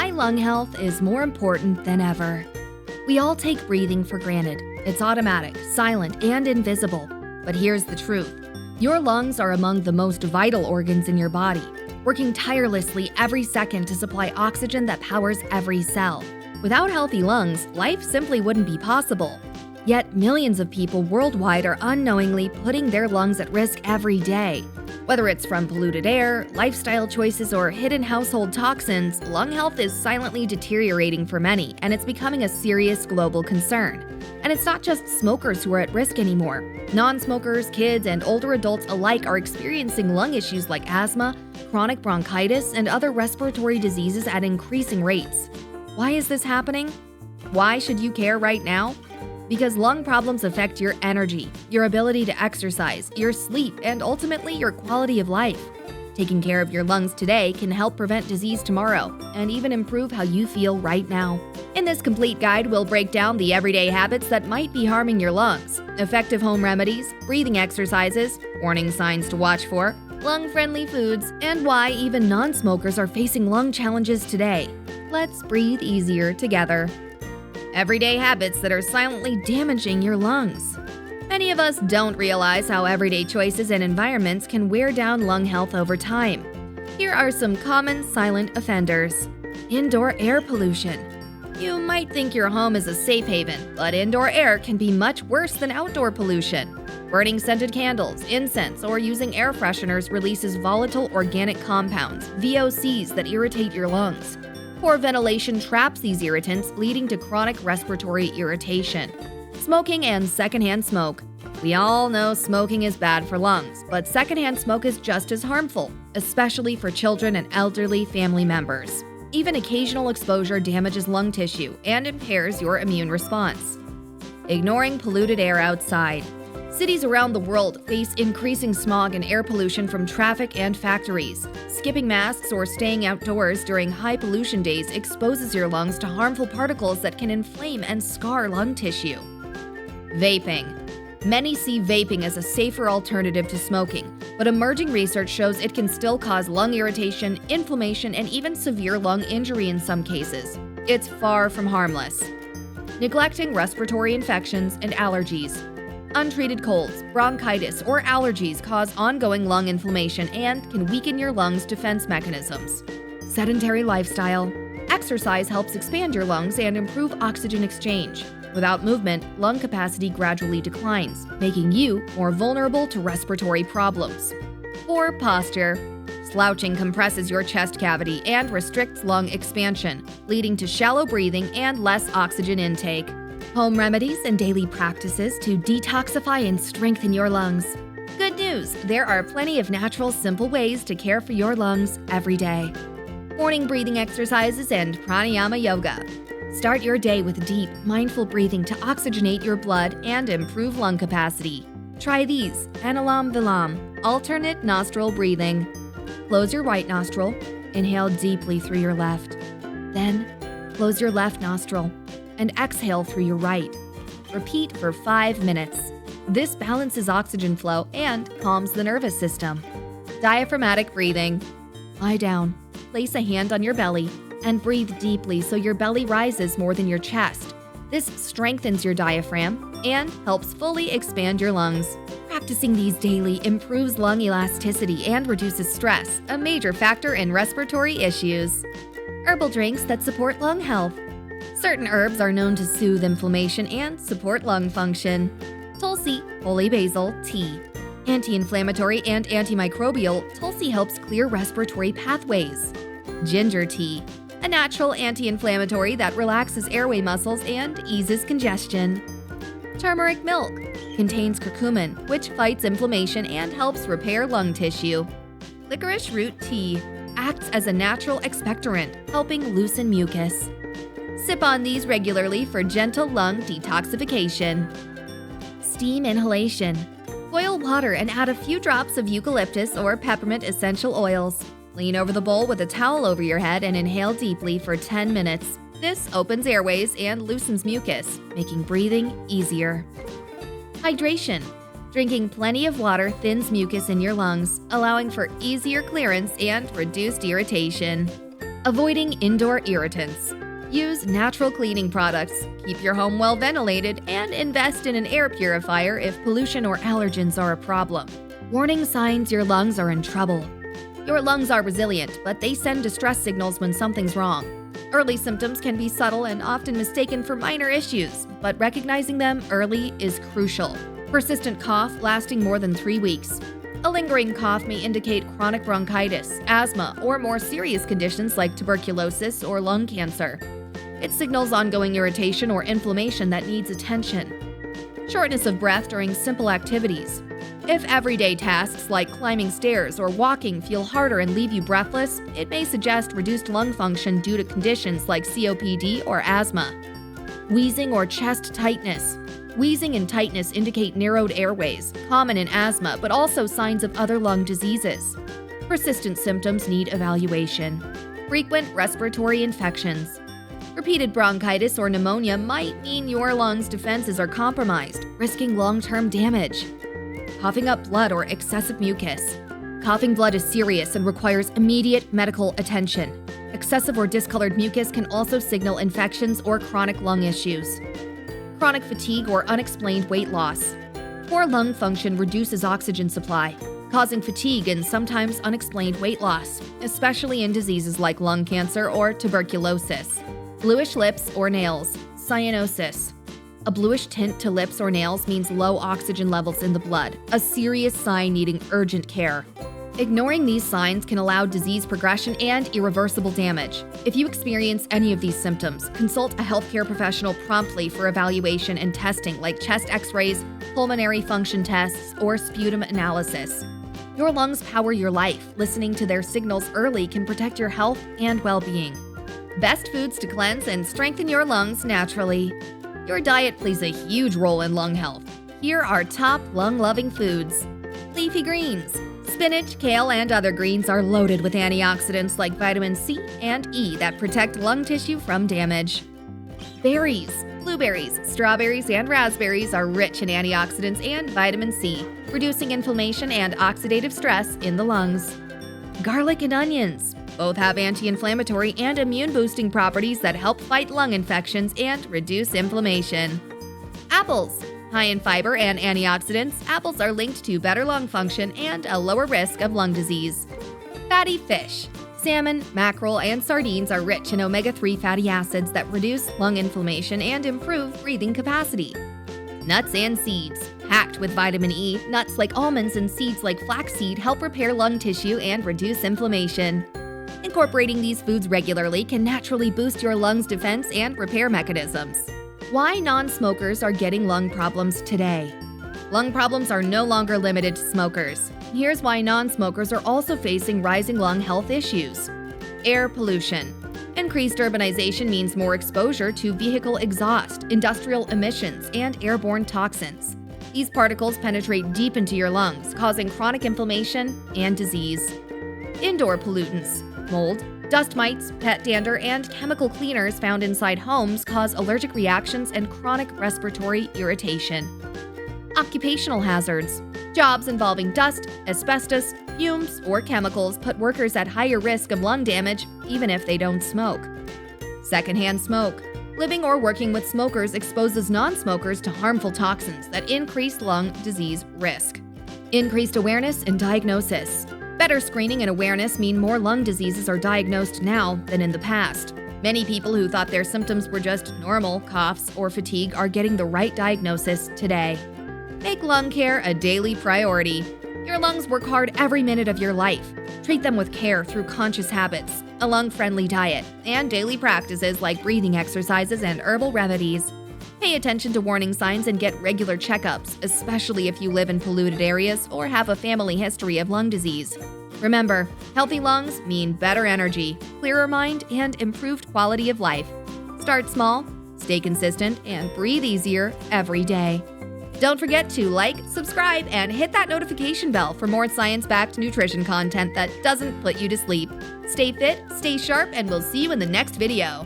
Why lung health is more important than ever. We all take breathing for granted. It's automatic, silent, and invisible. But here's the truth. Your lungs are among the most vital organs in your body, working tirelessly every second to supply oxygen that powers every cell. Without healthy lungs, life simply wouldn't be possible. Yet millions of people worldwide are unknowingly putting their lungs at risk every day. Whether it's from polluted air, lifestyle choices, or hidden household toxins, lung health is silently deteriorating for many, and it's becoming a serious global concern. And it's not just smokers who are at risk anymore. Non-smokers, kids, and older adults alike are experiencing lung issues like asthma, chronic bronchitis, and other respiratory diseases at increasing rates. Why is this happening? Why should you care right now? Because lung problems affect your energy, your ability to exercise, your sleep, and ultimately your quality of life. Taking care of your lungs today can help prevent disease tomorrow and even improve how you feel right now. In this complete guide, we'll break down the everyday habits that might be harming your lungs, effective home remedies, breathing exercises, warning signs to watch for, lung-friendly foods, and why even non-smokers are facing lung challenges today. Let's breathe easier together. Everyday habits that are silently damaging your lungs. Many of us don't realize how everyday choices and environments can wear down lung health over time. Here are some common silent offenders. Indoor air pollution. You might think your home is a safe haven, but indoor air can be much worse than outdoor pollution. Burning scented candles, incense, or using air fresheners releases volatile organic compounds, VOCs, that irritate your lungs. Poor ventilation traps these irritants, leading to chronic respiratory irritation. Smoking and secondhand smoke. We all know smoking is bad for lungs, but secondhand smoke is just as harmful, especially for children and elderly family members. Even occasional exposure damages lung tissue and impairs your immune response. Ignoring polluted air outside. Cities around the world face increasing smog and air pollution from traffic and factories. Skipping masks or staying outdoors during high pollution days exposes your lungs to harmful particles that can inflame and scar lung tissue. Vaping. Many see vaping as a safer alternative to smoking, but emerging research shows it can still cause lung irritation, inflammation, and even severe lung injury in some cases. It's far from harmless. Neglecting respiratory infections and allergies. Untreated colds, bronchitis, or allergies cause ongoing lung inflammation and can weaken your lungs' defense mechanisms. Sedentary lifestyle. Exercise helps expand your lungs and improve oxygen exchange. Without movement, lung capacity gradually declines, making you more vulnerable to respiratory problems. Poor posture. Slouching compresses your chest cavity and restricts lung expansion, leading to shallow breathing and less oxygen intake. Home remedies and daily practices to detoxify and strengthen your lungs. Good news, there are plenty of natural, simple ways to care for your lungs every day. Morning breathing exercises and pranayama yoga. Start your day with deep, mindful breathing to oxygenate your blood and improve lung capacity. Try these: Anulom Vilam, alternate nostril breathing. Close your right nostril, inhale deeply through your left. Then, close your left nostril and exhale through your right. Repeat for 5 minutes. This balances oxygen flow and calms the nervous system. Diaphragmatic breathing. Lie down, place a hand on your belly, and breathe deeply so your belly rises more than your chest. This strengthens your diaphragm and helps fully expand your lungs. Practicing these daily improves lung elasticity and reduces stress, a major factor in respiratory issues. Herbal drinks that support lung health. Certain herbs are known to soothe inflammation and support lung function. Tulsi, holy basil, tea. Anti-inflammatory and antimicrobial, Tulsi helps clear respiratory pathways. Ginger tea, a natural anti-inflammatory that relaxes airway muscles and eases congestion. Turmeric milk contains curcumin, which fights inflammation and helps repair lung tissue. Licorice root tea acts as a natural expectorant, helping loosen mucus. Sip on these regularly for gentle lung detoxification. Steam inhalation. Boil water and add a few drops of eucalyptus or peppermint essential oils. Lean over the bowl with a towel over your head and inhale deeply for 10 minutes. This opens airways and loosens mucus, making breathing easier. Hydration. Drinking plenty of water thins mucus in your lungs, allowing for easier clearance and reduced irritation. Avoiding indoor irritants. Use natural cleaning products, keep your home well ventilated, and invest in an air purifier if pollution or allergens are a problem. Warning signs your lungs are in trouble. Your lungs are resilient, but they send distress signals when something's wrong. Early symptoms can be subtle and often mistaken for minor issues, but recognizing them early is crucial. Persistent cough lasting more than 3 weeks. A lingering cough may indicate chronic bronchitis, asthma, or more serious conditions like tuberculosis or lung cancer. It signals ongoing irritation or inflammation that needs attention. Shortness of breath during simple activities. If everyday tasks like climbing stairs or walking feel harder and leave you breathless, it may suggest reduced lung function due to conditions like COPD or asthma. Wheezing or chest tightness. Wheezing and tightness indicate narrowed airways, common in asthma, but also signs of other lung diseases. Persistent symptoms need evaluation. Frequent respiratory infections. Repeated bronchitis or pneumonia might mean your lungs' defenses are compromised, risking long-term damage. Coughing up blood or excessive mucus. Coughing blood is serious and requires immediate medical attention. Excessive or discolored mucus can also signal infections or chronic lung issues. Chronic fatigue or unexplained weight loss. Poor lung function reduces oxygen supply, causing fatigue and sometimes unexplained weight loss, especially in diseases like lung cancer or tuberculosis. Bluish lips or nails. Cyanosis. A bluish tint to lips or nails means low oxygen levels in the blood, a serious sign needing urgent care. Ignoring these signs can allow disease progression and irreversible damage. If you experience any of these symptoms, consult a healthcare professional promptly for evaluation and testing like chest x-rays, pulmonary function tests, or sputum analysis. Your lungs power your life. Listening to their signals early can protect your health and well-being. Best foods to cleanse and strengthen your lungs naturally. Your diet plays a huge role in lung health. Here are top lung-loving foods. Leafy greens. Spinach, kale, and other greens are loaded with antioxidants like vitamin C and E that protect lung tissue from damage. Berries. Blueberries, strawberries, and raspberries are rich in antioxidants and vitamin C, reducing inflammation and oxidative stress in the lungs. Garlic and onions. Both have anti-inflammatory and immune-boosting properties that help fight lung infections and reduce inflammation. Apples. High in fiber and antioxidants, apples are linked to better lung function and a lower risk of lung disease. Fatty fish. Salmon, mackerel, and sardines are rich in omega-3 fatty acids that reduce lung inflammation and improve breathing capacity. Nuts and seeds. Packed with vitamin E, nuts like almonds and seeds like flaxseed help repair lung tissue and reduce inflammation. Incorporating these foods regularly can naturally boost your lungs' defense and repair mechanisms. Why non-smokers are getting lung problems today. Lung problems are no longer limited to smokers. Here's why non-smokers are also facing rising lung health issues. Air pollution. Increased urbanization means more exposure to vehicle exhaust, industrial emissions, and airborne toxins. These particles penetrate deep into your lungs, causing chronic inflammation and disease. Indoor pollutants. Mold, dust mites, pet dander, and chemical cleaners found inside homes cause allergic reactions and chronic respiratory irritation. Occupational hazards. Jobs involving dust, asbestos, fumes, or chemicals put workers at higher risk of lung damage even if they don't smoke. Secondhand smoke. Living or working with smokers exposes non-smokers to harmful toxins that increase lung disease risk. Increased awareness and diagnosis. Better screening and awareness mean more lung diseases are diagnosed now than in the past. Many people who thought their symptoms were just normal coughs or fatigue are getting the right diagnosis today. Make lung care a daily priority. Your lungs work hard every minute of your life. Treat them with care through conscious habits, a lung-friendly diet, and daily practices like breathing exercises and herbal remedies. Pay attention to warning signs and get regular checkups, especially if you live in polluted areas or have a family history of lung disease. Remember, healthy lungs mean better energy, clearer mind, and improved quality of life. Start small, stay consistent, and breathe easier every day. Don't forget to like, subscribe, and hit that notification bell for more science-backed nutrition content that doesn't put you to sleep. Stay fit, stay sharp, and we'll see you in the next video.